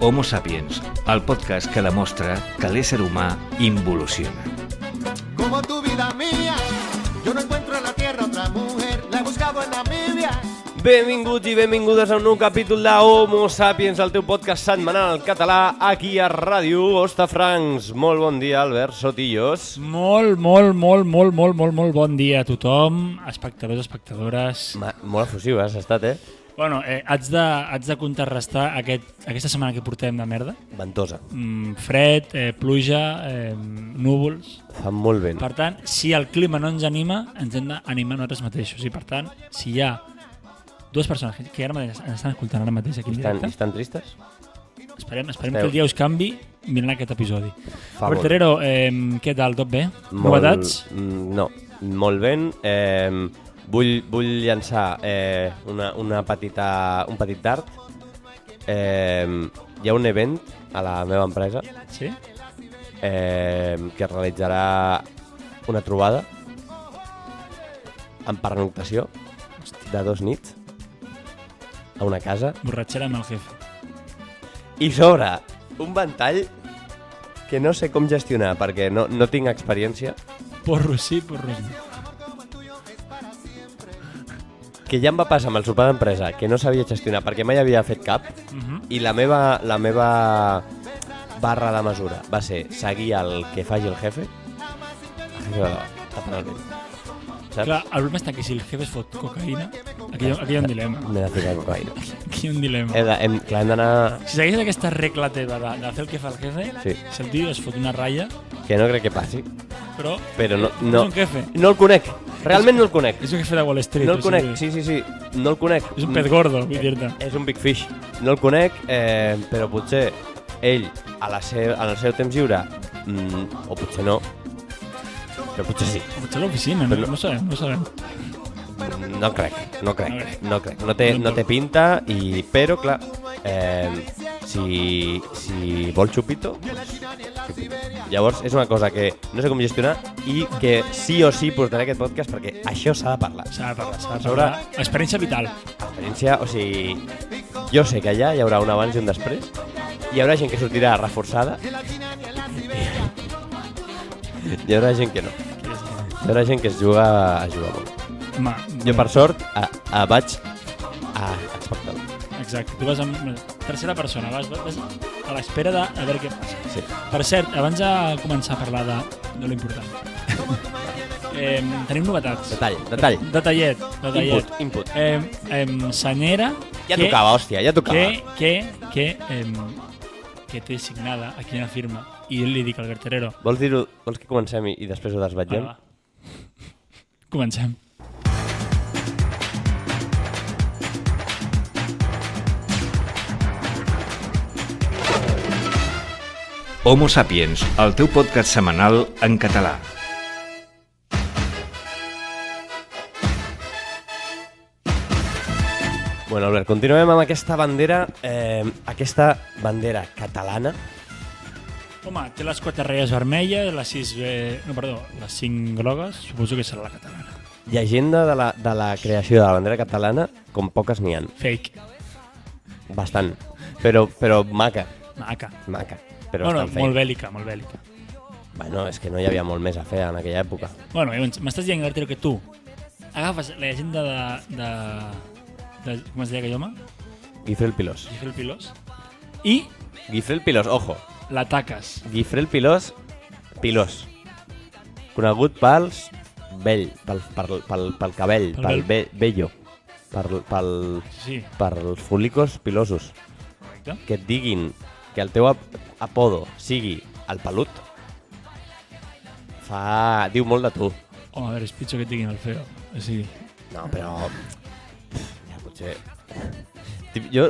Homo Sapiens, el podcast que demostra que l'ésser humà involuciona. Como tu vida mía, yo no encuentro en la tierra otra mujer, la he buscado en Namibia. Benvinguts i benvingudes a un nou capítol de Homo Sapiens, el teu podcast setmanal català, aquí a Ràdio Hostafrancs. Molt bon dia, Albert Sotillos. Molt bon dia a tothom, espectadors, espectadores. Molt efusiu has estat, Bueno, haig de contrarrestar aquesta setmana que portem de merda. Ventosa. Fred, pluja, núvols. Fa molt vent. Per tant, si el clima no ens anima, ens hem d'animar nosaltres mateixos. I per tant, si hi ha dues persones que ara mateix ens estan escoltant ara mateix aquí en directe... Estan tristes? Esperem que el dia us canvi mirant aquest episodi. Fa Albert Terrero, què tal? Tot bé? Novetats? No, molt ben. Vull llançar un petit dart. Hi ha un event a la meva empresa Sí? que realitzarà una trobada amb pernoctació de 2 nits a una casa Borratxera amb el jefe. i sobre un ventall que no sé com gestionar perquè no tinc experiència, Porros sí, porros no. que ja em va passar amb el sopar d'empresa que no sabia gestionar perquè mai havia fet cap i la meva barra de mesura va ser seguir el que faci el jefe tapant el vent. Saps? Clar, el problema està que si el jefe es fot cocaïna, aquí hi ha un dilema. M'he de ficar cocaïna. Aquí hi ha un dilema. Hem d'anar... Si segueixes aquesta regla teva de fer el que fa el jefe, Sí. si el tio es fot una ratlla, Que no crec que passi, però però és un jefe. no el conec. Realment no el conec. És un jefe de Wall Street. No el o sigui, conec, sí. No el conec. És un pez gordo, vull dir-te. És un big fish. No el conec, però potser ell, en el seu temps lliure, o potser no, però potser sí. Potser a l'oficina, no sabem. No crec. No té pinta, però clar, si vol xupito, llavors és una cosa que no sé com gestionar i que sí o sí portaré aquest podcast perquè això s'ha de parlar. S'ha de parlar. Experiència vital. Experiència, o sigui, jo sé que allà hi haurà un abans i un després, hi haurà gent que sortirà reforçada, hi haurà gent que no. Hi haurà gent que es juga molt. Jo, per sort, vaig a espectador. Exacte, tu vas en tercera persona, vas a l'espera de veure què passa. Sí. Per cert, abans de començar a parlar de lo important, tenim novetats. Detall. Detallet. Input. Senyera... Ja tocava, hòstia, ja tocava. Que té signada aquí a la firma i jo li dic al Berterero. Vols que comencem i després ho desvetllem? Va. Comencem. Homo Sapiens, el teu podcast setmanal en català. Bueno, Albert, continuem amb aquesta bandera catalana. Home, té les 4 ratlles vermelles, les 5 grogues, suposo que serà la catalana. Llegenda de la creació de la bandera catalana, com poques n'hi ha. Fake. Bastant. Però maca. Maca. Però bueno, bastant fake. molt bèl·lica. Bueno, és que no hi havia molt més a fer en aquella època. Bueno, m'estàs dient, Bertero, que tu agafes la llegenda de com es deia aquell home? Guifré el Pilós. I Guifré el Pilós, ojo. l'ataques. Guifré el Pilós, conegut pel cabell, pel vello, Sí. pels folículs pilosos. Correcte. Que et diguin que el teu apodo sigui el pelut, diu molt de tu. Home, a veure, és pitjor que et diguin el feo. O sigui, No, però... Ja, potser... Jo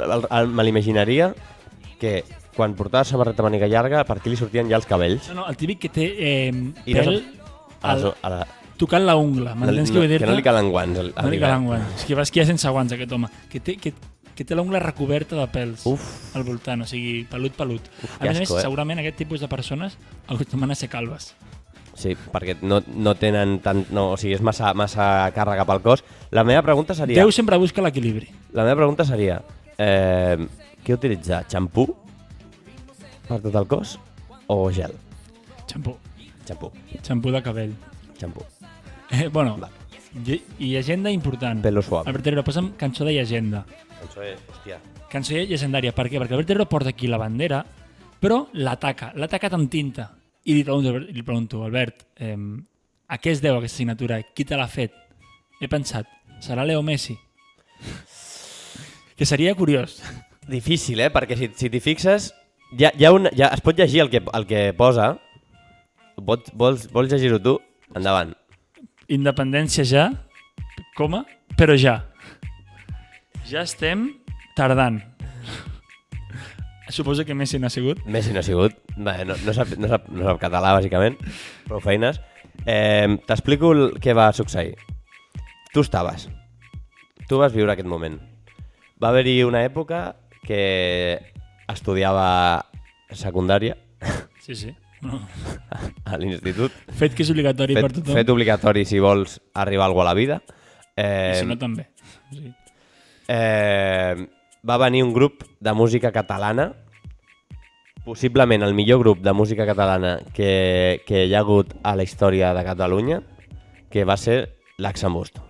me l'imaginaria que quan portava samarreta màniga llarga, per aquí li sortien ja els cabells. no, el típic que té I pèl tocant la ungla. M'entens què vull dir-te? Que no li calen guants. No li calen guants. És que va esquiar sense guants, aquest home. Que que té l'ungla recoberta de pèls al voltant, o sigui, pelut. A més a més, segurament aquest tipus de persones acostumen a ser calves. Sí, perquè no tenen tant... No, o sigui, és massa càrrega pel cos. La meva pregunta seria... Déu sempre busca l'equilibri. La meva pregunta seria... què utilitzar? Xampú? Per tot el cos? O gel? Xampú. Xampú. De cabell. Xampú. Bueno, i agenda important. Pelo suave. Albert Herrero, posa'm cançó de llegenda. Cançó llegendària. Per què? Perquè Albert Herrero porta aquí la bandera, però l'ataca amb tinta. I li pregunto, Albert, a què es deu aquesta signatura? Qui te l'ha fet? He pensat, serà Leo Messi? Que seria curiós. Difícil, perquè si t'hi fixes, ja es pot llegir el que posa. Vols llegir-ho tu? Endavant. Independència ja, però ja. Ja estem tardant. Suposo que Messi no ha sigut. Messi no ha sigut. No sap català, bàsicament. Prou feines. T'explico què va succeir. Tu vas viure aquest moment. Va haver-hi una època que estudiava secundària. Sí. A l'institut. Fet que és obligatori per tothom. Fet obligatori si vols arribar a alguna a la vida. I si no, també. Sí. Va venir un grup de música catalana, possiblement el millor grup de música catalana que hi ha hagut a la història de Catalunya, que va ser l'Axambusto.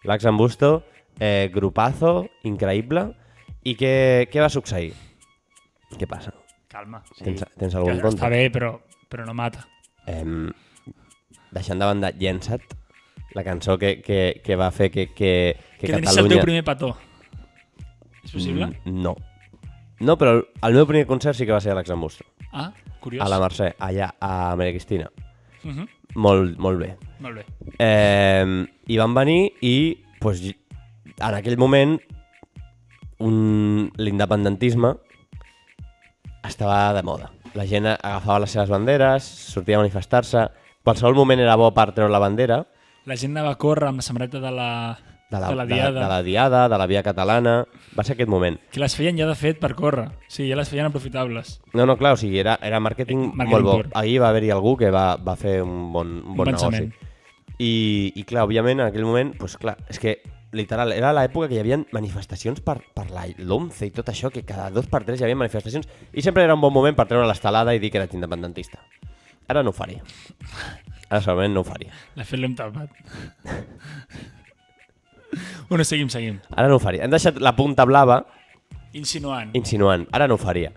L'Axambusto, grupazo, increïble. I què va succeir? Què passa? Calma. Sí. Tens algun compte? Està bé, però no mata. Deixant de banda Llença't, la cançó que va fer que Catalunya... Que el teu primer petó. És possible? No, però el meu primer concert sí que va ser a l'Axambusto. Ah, curiós. A la Mercè, allà a Maria Cristina. Molt bé. I van venir i en aquell moment l'independentisme estava de moda. La gent agafava les seves banderes, sortia a manifestar-se. Qualsevol moment era bo per treure la bandera. La gent anava a córrer amb la samarreta de la Diada. De la Diada, de la Via Catalana. Va ser aquest moment. Que les feien ja de fet per córrer. Sí, ja les feien aprofitables. No, clar, o sigui, era màrqueting molt bo. Ahir va haver-hi algú que va fer un bon negoci. I clar, òbviament, en aquell moment, és que literal, era l'època que hi havia manifestacions per l'OMCE i tot això, que cada 2 per 3 hi havia manifestacions, i sempre era un bon moment per treure l'estelada i dir que eres independentista. Ara no ho faria. Ara solament no ho faria. De fet, l'hem tapat. Bueno, seguim. Ara no ho faria. Hem deixat la punta blava insinuant. Ara no ho faria.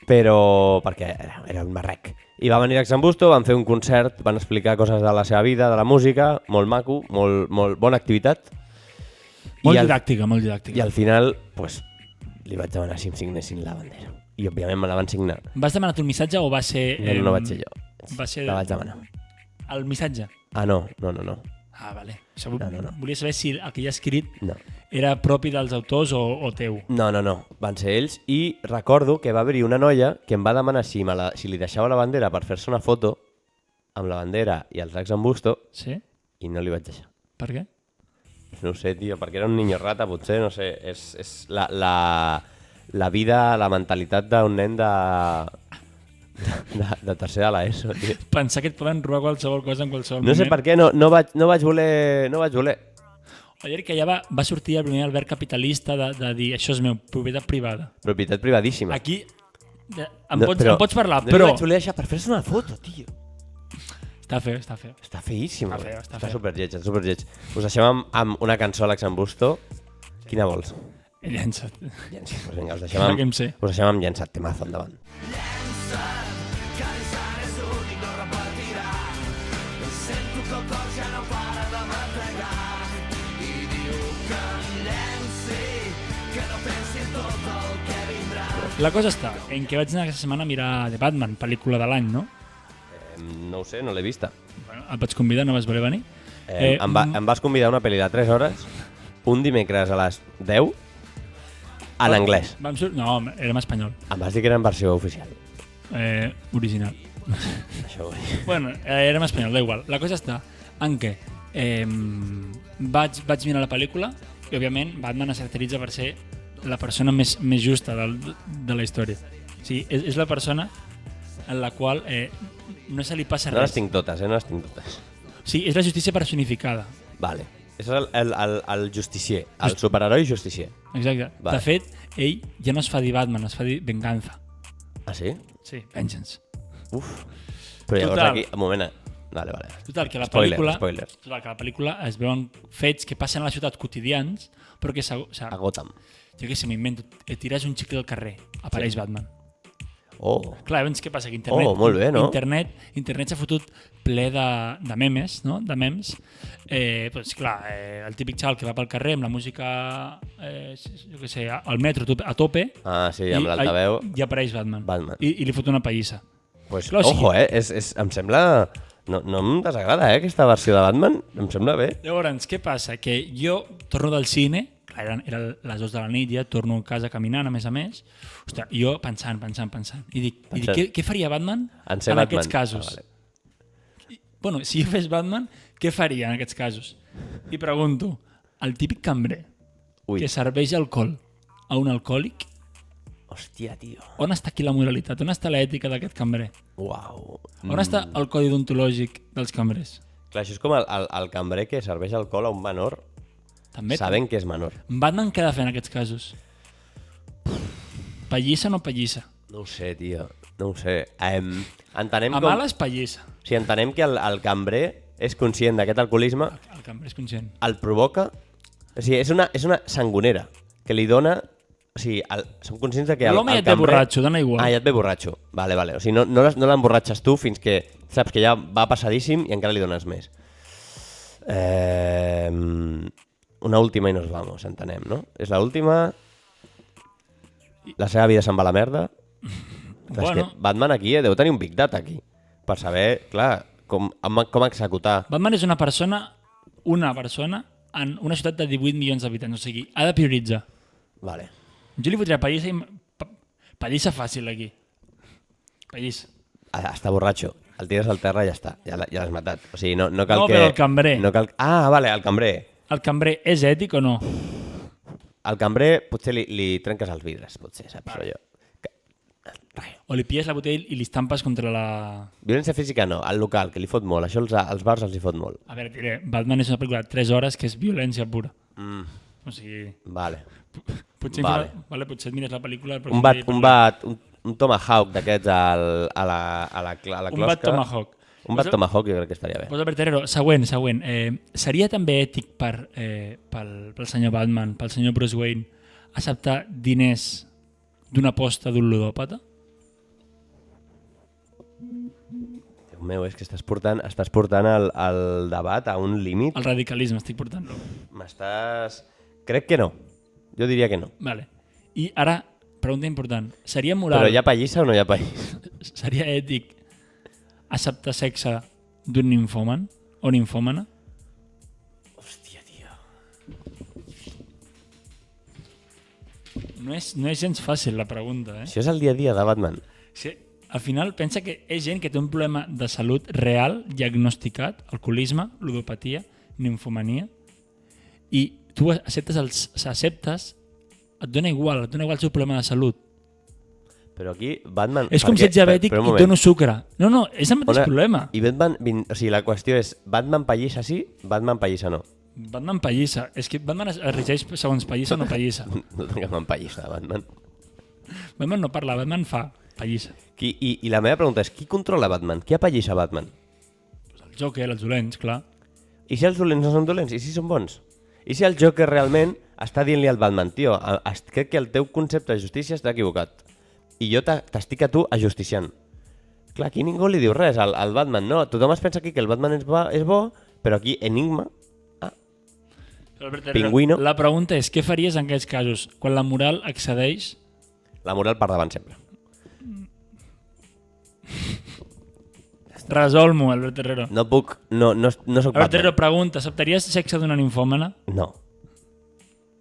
Però perquè era un marrec. I va venir a Xambusto, van fer un concert, van explicar coses de la seva vida, de la música, molt maco, molt bona activitat. Molt didàctica. I al final, li vaig demanar si em signessin la bandera. I òbviament me la van signar. Vas demanar tu el missatge o va ser... No vaig ser jo. La vaig demanar. El missatge? No. Ah, vale. Això volia saber si el que hi ha escrit no. Era propi dels autors o teu. No. Van ser ells i recordo que va haver-hi una noia que em va demanar si li deixava la bandera per fer-se una foto amb la bandera i els Axambusto. Sí? I no li vaig deixar. Per què? No ho sé, tio, perquè era un niño rata, potser, no sé. És la vida, la mentalitat d'un nen de tercer de l'ESO, tio. Pensar que et poden robar qualsevol cosa en qualsevol moment. No sé per què, no vaig voler. Ayer que ja va sortir el primer Albert capitalista de dir això és meu, propietat privada. Propietat privadíssima. Aquí em pots parlar, però... No vaig voler deixar per fer-se una foto, tio. Està feo. Està feíssim. Està superlleig. Us deixem amb una cançó a l'Axambusto. Quina vols? Llença't. Doncs vinga, us deixem amb Llença't, temazo, endavant. La cosa està en que vaig anar aquesta setmana a mirar The Batman, pel·lícula de l'any, no? No ho sé, no l'he vista. Bueno, et vaig convidar, no vas voler venir? Em vas convidar a una pel·li de 3 hores, un dimecres a les 10, en anglès. No, érem espanyol. Em vas dir que era en versió oficial. Original. Això ho vull dir. Bueno, érem espanyol, da igual. La cosa està en què vaig mirar la pel·lícula i, òbviament, Batman es caracteritza per ser la persona més justa de la història. O sigui, és la persona en la qual no se li passa res. No les tinc totes, no les tinc totes. Sí, és la justícia personificada. Vale. És el justicier, el superheroi justicier. Exacte. Vale. De fet, ell ja no es fa dir Batman, es fa dir Venganza. Ah, sí? Sí, Vengeance. Uf. Però llavors aquí, un moment... Vale. Total, que la pel·lícula es veuen fets que passen a la ciutat quotidians, però que... A Gotham. Jo què sé, m'invento, tires un xicle al carrer, apareix Batman. Oh. Clar, llavors què passa? Que internet, molt bé, no? Internet s'ha fotut ple de memes, no? De memes. Pues, clar, el típic xaval que va pel carrer amb la música, jo què sé, al metro a tope. Ah, sí, amb l'altaveu. I apareix Batman. I li fot una pallissa. Pues, clar, ojo, em sembla... No em desagrada, aquesta versió de Batman. Em sembla bé. Llavors, què passa? Que jo torno del cine, clar, eren les 2 de la nit, ja torno a casa caminant, a més. Ostres, jo pensant. I dic, què faria Batman en aquests casos? Ah, vale. Bueno, si jo fes Batman, què faria en aquests casos? I pregunto, el típic cambrer que serveix alcohol a un alcohòlic, hòstia, tio. On està aquí la moralitat? On està l'ètica d'aquest cambrer? Uau. On està el codi deontològic dels cambrers? Clar, això és com el cambrer que serveix alcohol a un menor. També sabent que és menor. Batman què ha de fer en aquests casos? Pallissa o no pallissa? No ho sé, tio. No ho sé. Entenem a males, pallissa. O sigui, entenem que el cambrer és conscient d'aquest alcoholisme. El cambrer és conscient. El provoca. O sigui, és una sangonera que li dona... O sigui, som conscients de que l'home ja et ve borratxo, dona igual. Ah, ja et ve borratxo. Vale. O sigui, no l'emborratxes tu fins que saps que ja va passadíssim i encara li dones més. Una última i nos vamos, entenem, no? És l'última... La seva vida se'n va a la merda. Bueno. És que Batman aquí deu tenir un big data aquí. Per saber, clar, com executar... Batman és una persona en una ciutat de 18 milions d'habitants. O sigui, ha de prioritzar. Vale. Jo li fotria pallissa fàcil aquí. Pallissa. Està borratxo. El tires al terra i ja està. Ja l'has matat. O sigui, no cal que... No, però el cambrer. Ah, vale, el cambrer. El cambrer és ètic o no? El cambrer potser li trenques els vidres, potser, saps? Però jo... O li pilles la botella i li estampes contra la... Violència física no, el local, que li fot molt. Això als bars els hi fot molt. A veure, diré, Batman és una pel·lícula de 3 hores que és violència pura. O sigui... Vale. Potser et mires la pel·lícula... Un tomahawk d'aquests a la closca. Un bat tomahawk. Un bat tomahawk jo crec que estaria bé. Pues Albert Herrero, següent. Seria també ètic pel senyor Batman, pel senyor Bruce Wayne, acceptar diners d'una aposta d'un ludòpata? Déu meu, és que estàs portant el debat a un límit. El radicalisme estic portant-lo. Crec que no. Jo diria que no. Vale. I ara, pregunta important. Seria moral... Però hi ha pallissa o no hi ha pallissa? Seria ètic acceptar sexe d'un ninfòman o ninfòmana? Hòstia, tio. No és gens fàcil la pregunta, Això és el dia a dia de Batman. Sí. Al final pensa que és gent que té un problema de salut real, diagnosticat, alcoholisme, ludopatia, ninfomania, i tu acceptes, et dona igual el seu problema de salut. Però aquí Batman... És com si ets diabètic i et dono sucre. No, és el mateix problema. I Batman, o sigui, la qüestió és Batman pallissa sí, Batman pallissa no. Batman pallissa. És que Batman es regeix segons pallissa o no pallissa. No tinc cap pallissa, Batman. Batman no parla, Batman fa pallissa. I la meva pregunta és, qui controla Batman? Qui apallissa Batman? El Joker, els dolents, clar. I si els dolents no són dolents? I si són bons? I si el Joker realment està dient-li al Batman, tio, crec que el teu concepte de justícia està equivocat. I jo t'estic a tu ajusticiant. Clar, aquí ningú li diu res al Batman, no. Tothom es pensa aquí que el Batman és bo, però aquí Enigma... Pingüino. La pregunta és, què faries en aquests casos? Quan la moral excedeix... La moral per davant sempre. Resol-m'ho, Albert Herrero. No puc, no soc Batman. Albert Herrero, pregunta, acceptaries sexe d'una ninfòmana? No.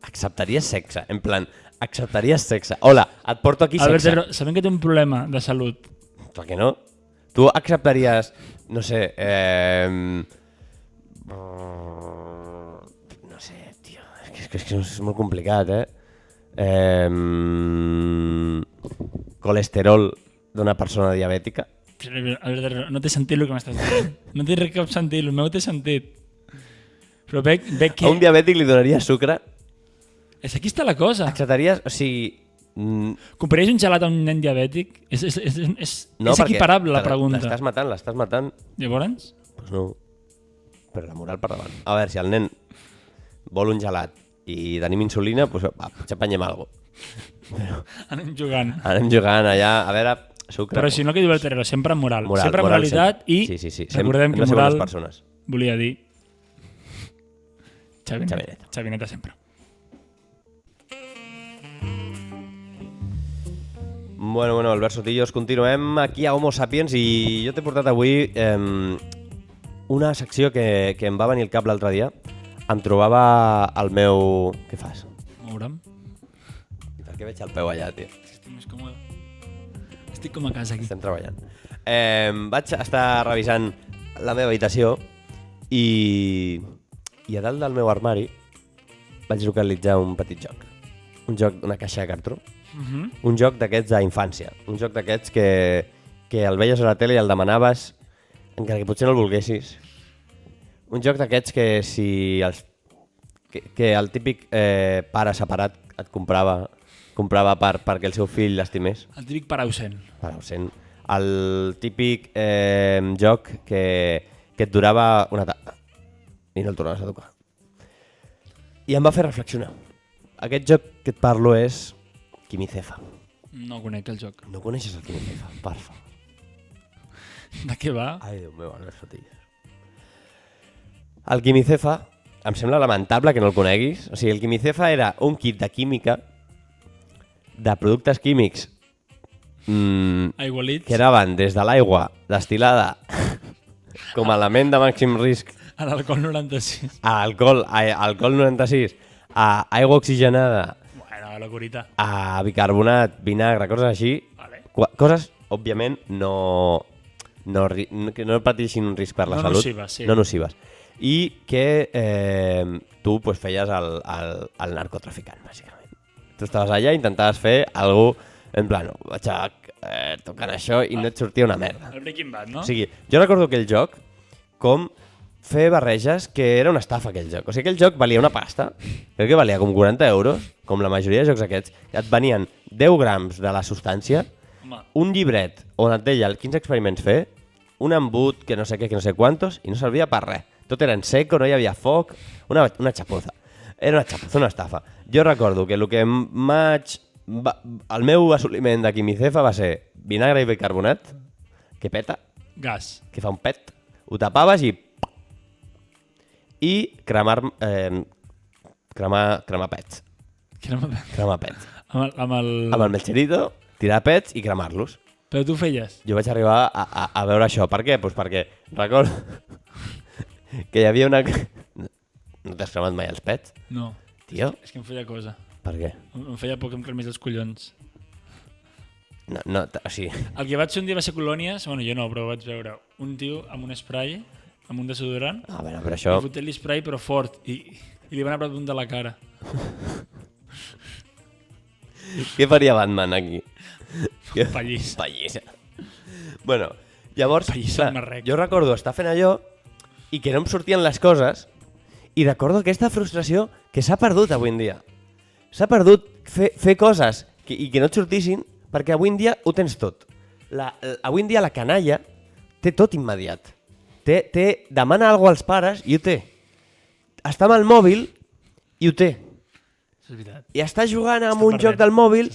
Acceptaries sexe, en plan, acceptaries sexe. Hola, et porto aquí sexe. Albert Herrero, sabem que té un problema de salut. Per què no? Tu acceptaries, no sé, no sé, tio, és que és molt complicat, colesterol d'una persona diabètica. A veure, no té sentit el que m'estàs dient. No té cap sentit, el meu té sentit. Però veig que... A un diabètic li donaria sucre? És aquí està la cosa. Acceptaries, o sigui... Compraries un gelat a un nen diabètic? És equiparable la pregunta. L'estàs matant. Llavors? Doncs no. Però la moral per davant. A veure, si el nen vol un gelat i tenim insulina, doncs potser apanyem alguna cosa. Anem jugant allà, a veure, sucre. Però si no, que diu el Terrero, sempre amb moral. Sempre amb moralitat i recordem que moral volia dir Xavineta sempre. Bueno, Albert Sotillos, continuem aquí a Homo Sapiens i jo t'he portat avui una secció que em va venir al cap l'altre dia. Em trobava al meu... Què fas? Moure'm. Per què veig el peu allà, tio? Estic més còmode. Estic com a casa aquí. Estem treballant. Vaig estar revisant la meva habitació i a dalt del meu armari vaig localitzar un petit joc. Un joc d'una caixa de cartró. Un joc d'aquests d'infància. Un joc d'aquests que el veies a la tele i el demanaves encara que potser no el volguessis. Un joc d'aquests que si que el típic pare separat et comprava perquè el seu fill l'estimés. El típic pare ausent. El típic joc que et durava una tarda i no el tornaves a tocar. I em va fer reflexionar. Aquest joc que et parlo és Quimicefa. No conec el joc. No coneixes el Quimicefa? Per favor. De què va? Ai, Déu meu, Albert Sotillos. El Quimicefa, em sembla lamentable que no el coneguis. O sigui, el Quimicefa era un kit de química, de productes químics Aigualits. Que anaven des de l'aigua destil·lada com a element de màxim risc a l'alcohol 96. A alcohol 96, a aigua oxigenada, bueno, la curita, a bicarbonat, vinagre, coses així. Vale. Coses, òbviament, que no pateixin un risc per la salut. Nocives, sí. No nocives. I que tu pues, feies el narcotraficant, bàsicament. Tu estaves allà i intentaves fer alguna cosa en plan, vaig tocant això i no et sortia una merda. El Breaking Bad, no? O sigui, jo recordo aquell joc com fer barreges, que era una estafa aquell joc. O sigui, aquell joc valia una pasta, crec que valia com 40 euros, com la majoria de jocs aquests, que et venien 10 grams de la substància, un llibret on et deia quins experiments fer, un embut que no sé què, que no sé quantos, i no servia per res. Tot era en seco, no hi havia foc, una xapuza. Era una xapuza, una estafa. Jo recordo que el meu assoliment de Quimicefa va ser vinagre i bicarbonat, que peta, gas, que fa un pet, ho tapaves i cremar pets. Cremar pets. Amb el melcherito, tirar pets i cremar-los. Però tu feies? Jo vaig arribar a veure això. Per què? Pues perquè recordo que hi havia una... No t'has cremat mai els pets? No. Tio? És que em feia cosa. Per què? Em feia por que em cremés els collons. No, o sigui... El que vaig fer un dia va ser colònies, bueno, jo no, però vaig veure un tio amb un spray, amb un desodorant, a veure, però això... i fotent-li spray però fort, i li van apretar un de la cara. Què faria Batman aquí? Pallís. Bueno, llavors, clar, jo recordo estar fent allò i que no em sortien les coses i recordo aquesta frustració que s'ha perdut avui en dia. S'ha perdut fer coses i que no et sortissin perquè avui en dia ho tens tot. Avui en dia la canalla té tot immediat. Demana alguna cosa als pares i ho té. Està amb el mòbil i ho té. És veritat. I està jugant amb un joc del mòbil,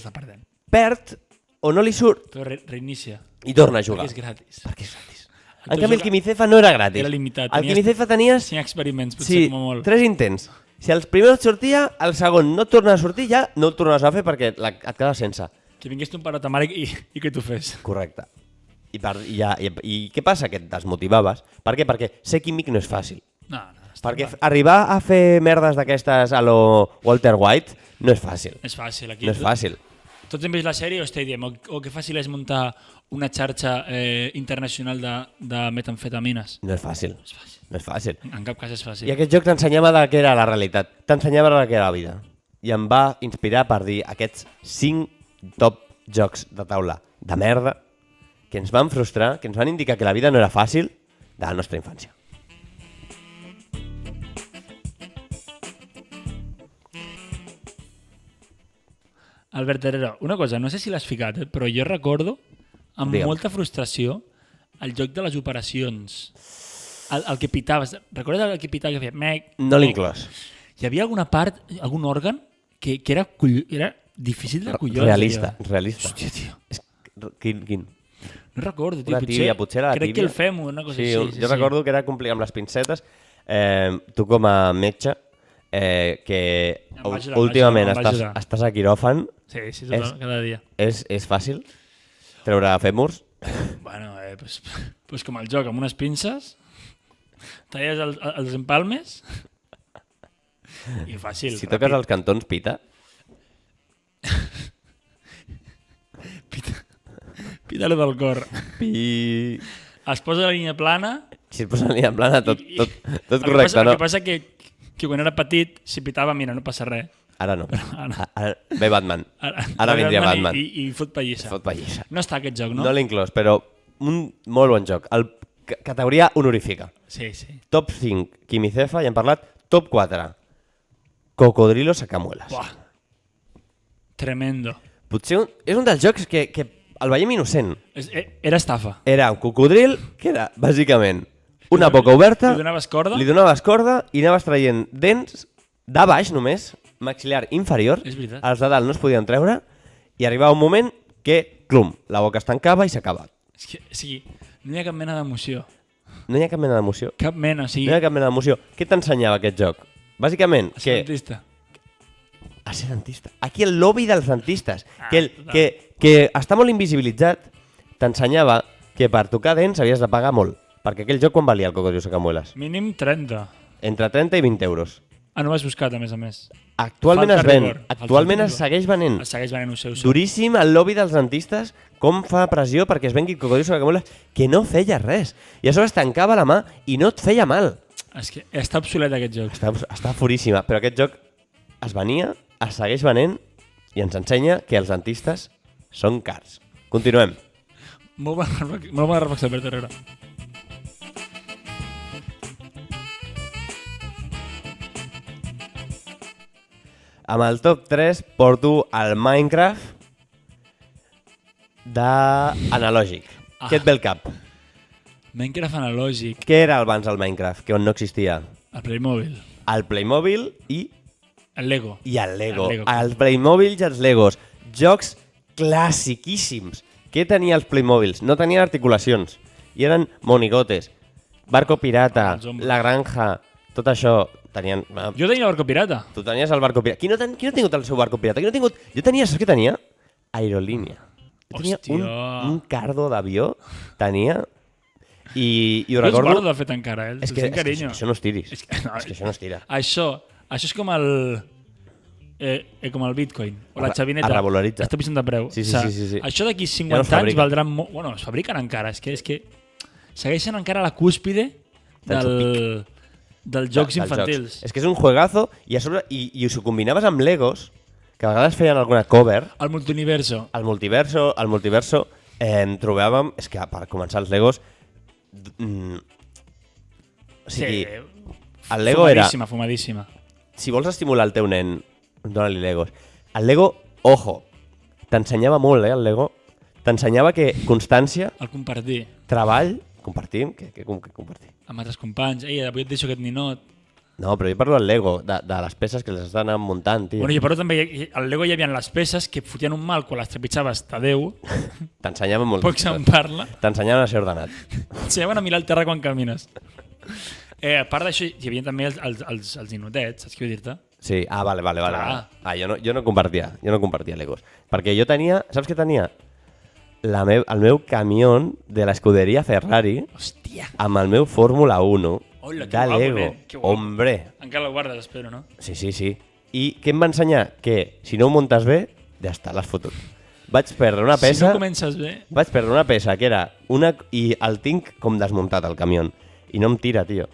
perd o no li surt. Però reinicia. I torna a jugar. Perquè és gratis. Perquè és gratis. En canvi, el Quimicefa no era gratis. Era limitat. El Quimicefa tenies... 5 experiments, potser com a molt. 3 intents. Si el primer et sortia, el segon no et torna a sortir, ja no el tornes a fer perquè et quedes sense. Que vingués un pare ta mare i que tu fes. Correcte. I què passa? Que et desmotivaves. Per què? Perquè ser químic no és fàcil. No. Perquè arribar a fer merdes d'aquestes a lo Walter White no és fàcil. És fàcil. Aquí no és fàcil. Tots hem vist la sèrie o estem dient que fàcil és muntar una xarxa internacional de metamfetamines. No és fàcil. No és fàcil. No és fàcil. En cap cas és fàcil. I aquest joc t'ensenyava de què era la realitat. T'ensenyava de què era la vida. i em va inspirar per dir aquests 5 top jocs de taula de merda que ens van frustrar, que ens van indicar que la vida no era fàcil de la nostra infància. Albert Herrera, una cosa, no sé si l'has ficat, però jo recordo amb molta frustració el joc de les operacions. El que pitaves. Recordes el que pitava que feia mec? No l'he inclòs. Hi havia alguna part, algun òrgan, que era difícil de collons. Realista. Hòstia, tio. Quin? No recordo, tio. Una tíbia, potser era la crec tíbia. Que el fèmur, una cosa sí, així. Jo recordo que era complicat amb les pincetes. Tu com a metge, que últimament estàs a quiròfan. Sí, cada dia. És fàcil treure fèmurs? Bueno, pues com el joc, amb unes pinces, talles els empalmes i fàcil. Si toques els cantons, pita? Pita lo del cor. Es posa la línia plana. Si es posa la línia plana, tot correcte, no? El que passa que quan era petit, si pitava, mira, no passa res. Ara no. Ara ve Batman. Ara vindria Batman. I fot pallissa. No està aquest joc, no? No l'he inclòs, però un molt bon joc. Categoria honorífica. Sí. Top 5, Quimicefa, ja hem parlat. Top 4, Cocodrilo Sacamuelas. Buah. Tremendo. Potser és un dels jocs que el veiem innocent. Era estafa. Era un cocodril que era, bàsicament, una boca oberta. Li donaves corda. Li donaves corda i anaves traient dents de baix només, maxil·lar inferior. És veritat. Els de dalt no es podien treure i arribava un moment que, clum, la boca es tancava i s'acaba. És que, o sigui, no hi ha cap mena d'emoció. No hi ha cap mena d'emoció? Cap mena, o sigui... No hi ha cap mena d'emoció. Què t'ensenyava aquest joc? Bàsicament, a ser dentista. A ser dentista. Aquí el lobby dels dentistes, que està molt invisibilitzat, t'ensenyava que per tocar dents havies de pagar molt. Perquè aquell joc quan valia el Cocodrilo Sacamuelas? Mínim 30. Entre 30 i 20 euros. No ho has buscat, a més. Actualment es ven. Actualment es segueix venent. Es segueix venent, ho sé. Duríssim el lobby dels dentistes, com fa pressió perquè es vengui Cocodrilo Sacamuelas, que no feia res. I a sobre es tancava la mà i no et feia mal. És que està obsolet aquest joc. Està furíssima, però aquest joc es venia, es segueix venent i ens ensenya que els dentistes són cars. Continuem. Molt bona reflexió, Albert Herrera. Amb el top 3 porto el Minecraft d'analògic. Què et ve al cap? Minecraft analògic. Què era abans el Minecraft, que on no existia? El Playmobil. El Playmobil i... El Lego. I el Lego. El Playmobil i els Legos. Jocs classiquíssims. Què tenia els Playmobils? No tenien articulacions. I eren monigotes. Barco pirata, la granja, tot això... Tenien... Jo tenia el barco pirata. Tu tenies el barco pirata. Qui no ha tingut el seu barco pirata? Jo tenia, saps què tenia? Aerolínia. Jo tenia un cardo d'avió, tenia... I ho recordo... Jo els guardo de fet encara, És que això no es tiris. És que això no es tira. Això és com el Bitcoin o la xavineta. Es revaloritza. Està pujant de preu. Sí. Això d'aquí 50 anys valdrà molt... Bueno, es fabriquen encara. És que segueixen encara a la cúspide dels jocs infantils. És que és un juegazo i a sobre i s'ho combinaves amb Legos, que a vegades feien alguna cover. El multiverso. El multiverso trobàvem... És que per començar els Legos... O sigui, el Lego era... Fumadíssima. Si vols estimular el teu nen, dona-li Legos. El Lego, ojo, t'ensenyava molt, el Lego. T'ensenyava que constància... El compartir. Treball... Compartim? Què compartir? Amb altres companys. Ei, avui et deixo aquest ninot. No, però jo parlo del Lego, de les peces que les has d'anar muntant, tio. Bueno, jo parlo també... Al Lego hi havia les peces que fotien un mal quan les trepitjaves Tadeu. T'ensenyaven molt. Poc se'n parla. T'ensenyaven a ser ordenat. T'ensenyaven a mirar el terra quan camines. A part d'això, hi havia també els ninotets, saps què vull dir-te? Sí, vale. Jo no compartia Legos. Perquè jo tenia... Saps què tenia? El meu camió de l'escuderia Ferrari. Hòstia. Amb el meu Fórmula 1 Hola, de Lego. Hombre. Encara la guardes, espero, no? Sí. I què em va ensenyar? Que si no ho muntes bé, ja està, l'has fotut. Vaig perdre una peça... Si no comences bé... Vaig perdre una peça que era una... I el tinc com desmuntat, el camió. I no em tira, tio.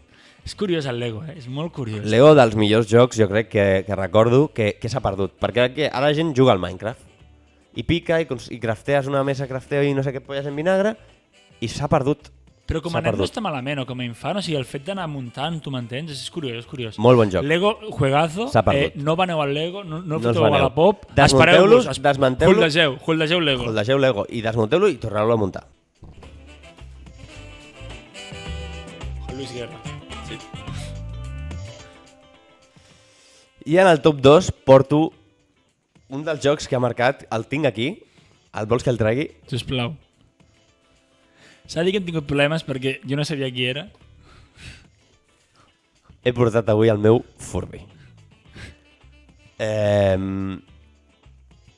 És curiós el Lego, és molt curiós. Lego dels millors jocs, jo crec que recordo que s'ha perdut. Perquè ara la gent juga al Minecraft. I pica, i craftees una mesa crafteo i no sé què polles en vinagre, i s'ha perdut. Però com a nen no està malament, o com a infant, o sigui, el fet d'anar muntant, tu m'entens? És curiós, és curiós. Molt bon joc. Lego, juegazo, no vaneu al Lego, no foteu a la pop, desmunteu-lo, holdegeu Lego. Holdegeu Lego, i desmunteu-lo i torneu-lo a muntar. Luis Guerra. Sí. I en el top 2 porto un dels jocs que ha marcat, el tinc aquí, el vols que el tregui? Sisplau. S'ha de dir que hem tingut problemes perquè jo no sabia qui era. He portat avui el meu Furby.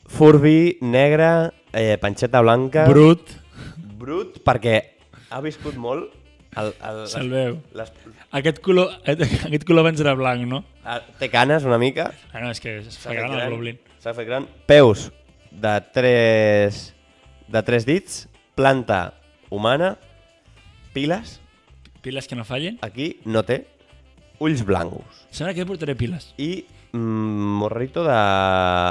Furby, negre, panxeta blanca... Brut, perquè ha viscut molt... Se'l veu. Aquest color abans era blanc, no? Té canes una mica. No, és que es fa gran el Goblin. S'ha fet gran. Peus de 3 dits. Planta humana. Piles. Piles que no fallen. Aquí no té. Ulls blancos. Sembla que portaré piles. I morrito de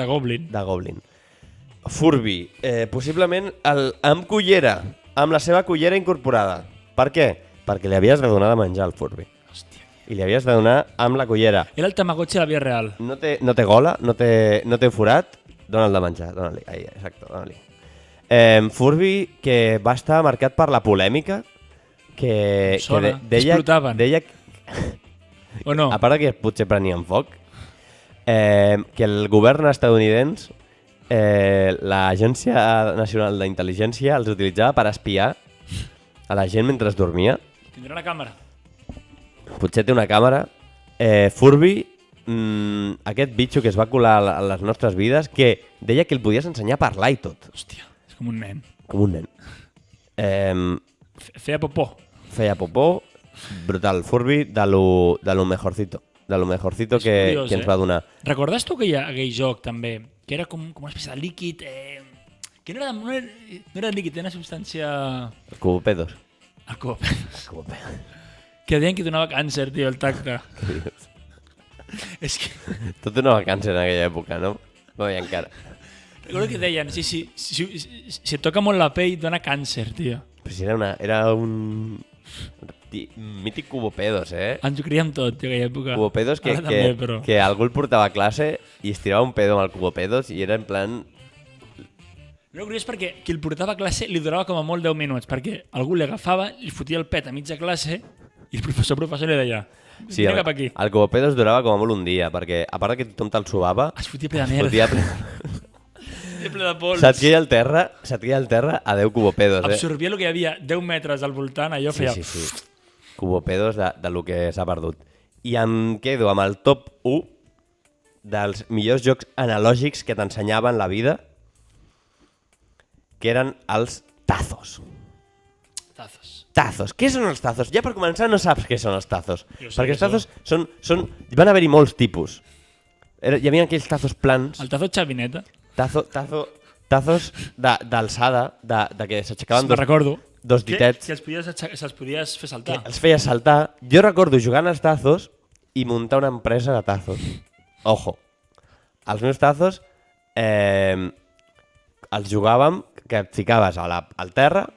Goblin. De Goblin. Furby. Possiblement amb cullera. Amb la seva cullera incorporada. Per què? Perquè li havies de donar de menjar al Furby. Hòstia. I li havies de donar amb la cullera. Era el Tamagotchi de la vida real. No té gola, no té forat, dona'l de menjar, dona-li. Ahí, exacte, dona-li. Furby que va estar marcat per la polèmica que deia o no? A part que potser prenien foc, que el govern estadounidense, l'Agència Nacional d'Intel·ligència els utilitzava per espiar a la gent mentre es dormia. Tindrà una càmera. Potser té una càmera. Furby, aquest bitxo que es va colar a les nostres vides, que deia que el podies ensenyar a parlar i tot. Hòstia, és com un nen. Com un nen. Feia popó. Feia popó. Brutal. Furby de lo mejorcito. De lo mejorcito que ens va donar. Recordes tu que hi ha aquell joc també, que era com una espècie de líquid, que no era líquid, era una substància... Els cubopedos. El cubopedos. Que deien que donava càncer, tio, el tacte. És que... Tot donava càncer en aquella època, no? No hi ha encara. Recordo que deien, si et toca molt la pell, dona càncer, tio. Però si era un... mític cubopedos, Ens ho criem tot, tio, aquella època. Cubopedos que algú el portava a classe i es tirava un pedo amb el cubopedos i era en plan... No, curiós perquè qui el portava a classe li durava com a molt 10 minuts, perquè algú li agafava, li fotia el pet a mitja classe i el professor li deia sí, cap aquí. El cubopedos durava com a molt un dia, perquè a part que tothom te'l subava... Es fotia ple de merda. Ple de pols. Se't queia al terra a 10 cubopedos. Absorbia el que hi havia 10 metres al voltant, allò feia... Sí. Cubopedos de lo que s'ha perdut. I em quedo amb el top 1 dels millors jocs analògics que t'ensenyaven la vida, que eren els tazos. Tazos. Què són els tazos? Ja per començar no saps què són els tazos. Perquè els tazos són... Van haver-hi molts tipus. Hi havia aquells tazos plans. El tazo xavineta. Tazos d'alçada, de que s'aixecaven dos ditets. Que se'ls podies fer saltar. Els feies saltar. Jo recordo jugant als tazos i muntar una empresa de tazos. Ojo. Els meus tazos els jugàvem que et ficaves al terra,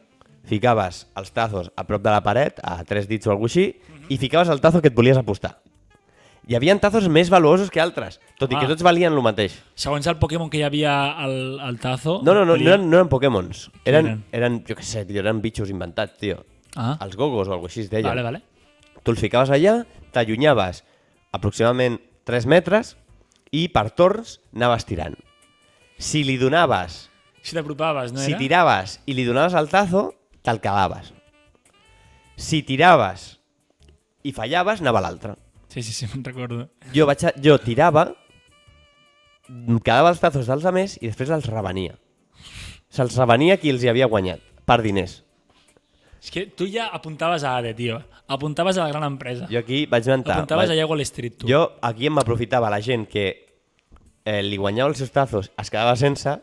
ficaves els tazos a prop de la paret, a 3 dits o alguna cosa així, i ficaves el tazo que et volies apostar. Hi havia tazos més valuosos que altres, tot i que tots valien el mateix. Segons el Pokémon que hi havia al tazo... No eren Pokémons. Eren, jo què sé, eren bitxos inventats, tio. Els gogos o alguna cosa així es deia. Vale. Tu els ficaves allà, t'allunyaves aproximadament 3 metres i per torns anaves tirant. Si li donaves... Si t'apropaves, no era? Si tiraves i li donaves el tazo, te'l quedaves. Si tiraves i fallaves, anava l'altre. Sí, me'n recordo. Jo tirava, quedava els tazos dels altres i després els revenia. Se'ls revenia qui els hi havia guanyat, per diners. És que tu ja apuntaves a ADE, tio. Apuntaves a la gran empresa. Jo aquí vaig mentar. Apuntaves allà a Wall Street, tu. Jo aquí em aprofitava la gent que li guanyava els seus tazos, es quedava sense,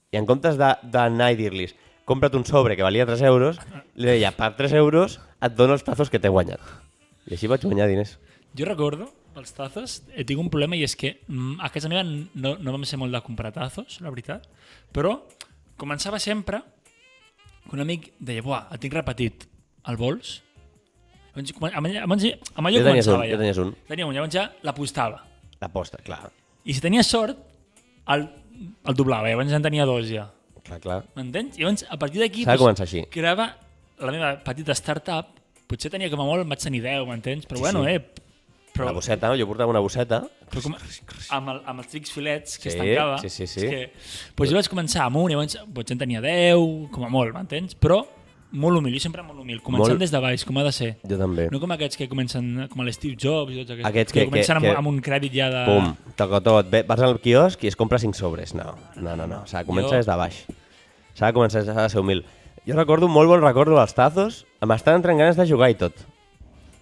i en comptes d'anar i dir-los compra't un sobre que valia 3 euros, li deia, per 3 euros et dono els tazos que t'he guanyat. I així vaig guanyar diners. Jo recordo, els tazos, tinc un problema i és que a casa meva no vam ser molt de comprar tazos, la veritat, però començava sempre que un amic deia, buah, el tinc repetit, el vols? Amb allò començava ja. Jo tenies un. Tenia un, llavors ja l'apostava. L'aposta, clar. I si tenia sort, el doblava, llavors en tenia dos ja. Clar. M'entens? I llavors, a partir d'aquí, s'ha de començar així. Creava la meva petita startup. Potser tenia com a molt, vaig tenir 10, m'entens? Però bueno, Però... La bosseta, jo portava una bosseta. Amb els trics filets que es tancava. Sí. Pues jo vaig començar amb un, llavors potser en tenia 10, com a molt, m'entens? Però molt humil, jo sempre molt humil, començant des de baix, com ha de ser. Jo també. No com aquests que comencen com l'Steve Jobs i tots aquests que comencen amb un crèdit ja de... Pum, toca tot. Vas al quiosc i es compra 5 sobres. No. S'ha de començar des de baix. S'ha de ser humil. Jo recordo un molt bon recordo dels tazos, m'estan entrant ganes de jugar i tot.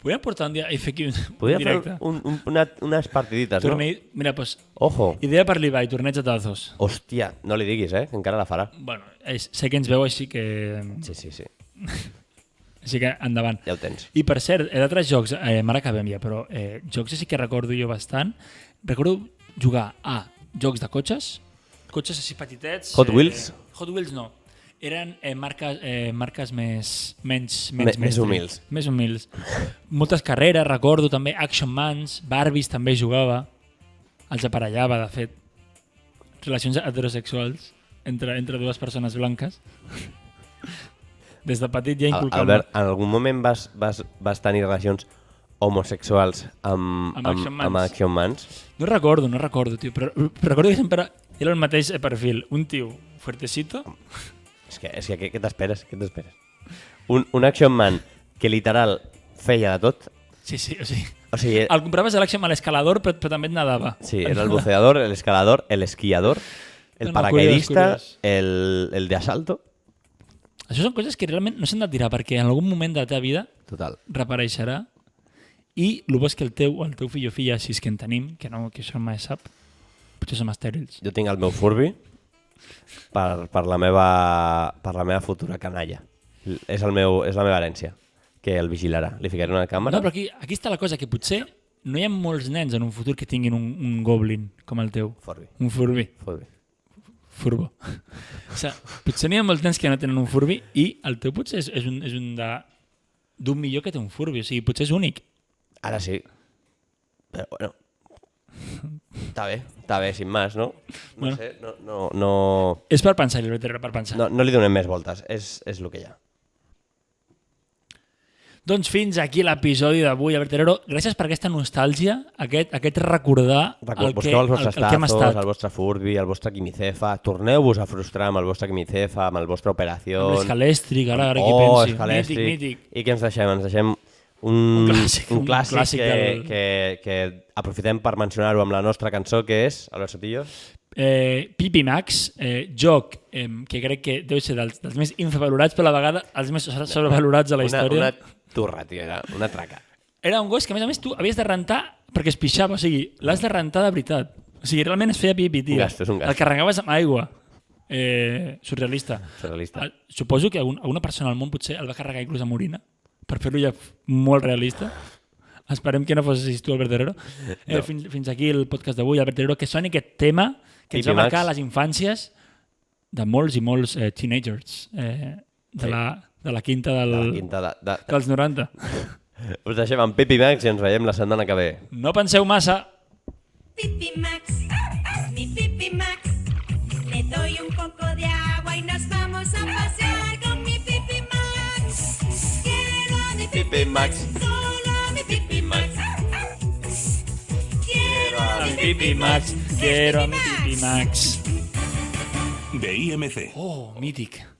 Podríem portar un dia i fer aquí un Podríem directe. fer unes partidites, Torneig, no? Mira, pues, ojo. Idea per l'Ibai, torneig de tazos. Hòstia, no li diguis, que encara la farà. Bueno, sé que ens veu així que... Sí. Així que endavant. Ja ho tens. I per cert, d'altres jocs, ara acabem ja, però jocs sí que recordo jo bastant. Recordo jugar a jocs de cotxes així petitets. Hot Wheels? Hot Wheels no. Eren marques més humils. Més humils. Moltes carreres, recordo també, Action Mans, Barbies també jugava, els aparellava, de fet. Relacions heterosexuals entre dues persones blanques. Des de petit ja inculcava. Albert, en algun moment vas tenir relacions homosexuals amb Action Mans? No recordo, tio, però recordo que sempre era el mateix perfil. Un tio fuertecito. És que què t'esperes? Un Action Man que literal feia de tot. Sí, o sigui, el compraves a l'Action Man a l'escalador, però també et nadava. Sí, era el buceador, el escalador, el esquiador, el paracaidista, el de asalto. Això són coses que realment no s'han de tirar, perquè en algun moment de la teva vida reapareixerà i el bo és que el teu fill o filla, si és que en tenim, que això mai sap, potser som estèrils. Jo tinc el meu Furby per la meva futura canalla. És la meva herència, que el vigilarà. Li ficaré una càmera. No, però aquí està la cosa, que potser no hi ha molts nens en un futur que tinguin un Goblin com el teu. Furby. Un Furby. Furbo. O sigui, potser n'hi ha molts nens que no tenen un Furby i el teu potser és un d'un millor que té un Furby. O sigui, potser és únic. Ara sí. Però bueno... Està bé, sin más, no? No sé, no... És per pensar-hi, per pensar. No li donem més voltes, és el que hi ha. Doncs fins aquí l'episodi d'avui, Albert Herrero. Gràcies per aquesta nostàlgia, aquest recordar el que hem estat. El vostre Furby, el vostre Quimicefa. Torneu-vos a frustrar amb el vostre Quimicefa, amb el vostre Operació. Amb l'Escalèstric, ara qui pensi. Escalèstric. Mític. I què ens deixem? Ens deixem un clàssic que aprofitem per mencionar-ho amb la nostra cançó, que és, Albert Sotillo? Pipi Max, joc que crec que deu ser dels més infravalorats, però a la vegada els més sobrevalorats de la història. Una turra, tio, era una traca. Era un gos que, a més, tu havies de rentar perquè es pixava, o sigui, l'has de rentar de veritat. O sigui, realment es feia pipi, tio. És un gast. El carregaves amb aigua. Surrealista. Suposo que alguna persona al món potser el va carregar inclús amb orina, per fer-lo ja molt realista. Esperem que no fossis tu, Albert Herrero. No. Fins aquí el podcast d'avui, Albert Herrero, que soni aquest tema que ens va marcar les infàncies de molts i molts teenagers de la quinta dels 90. Us deixem amb Pipi Max i ens veiem la setmana que ve. No penseu massa. Pipi Max, mi Pipi Max, le doy un poco de agua y nos vamos a pasear con mi Pipi Max. Quiero a mi Pipi Max, solo a mi Pipi Max. Quiero a mi Pipi Max, quiero a mi Pipi Max. De IMC. Oh, mític.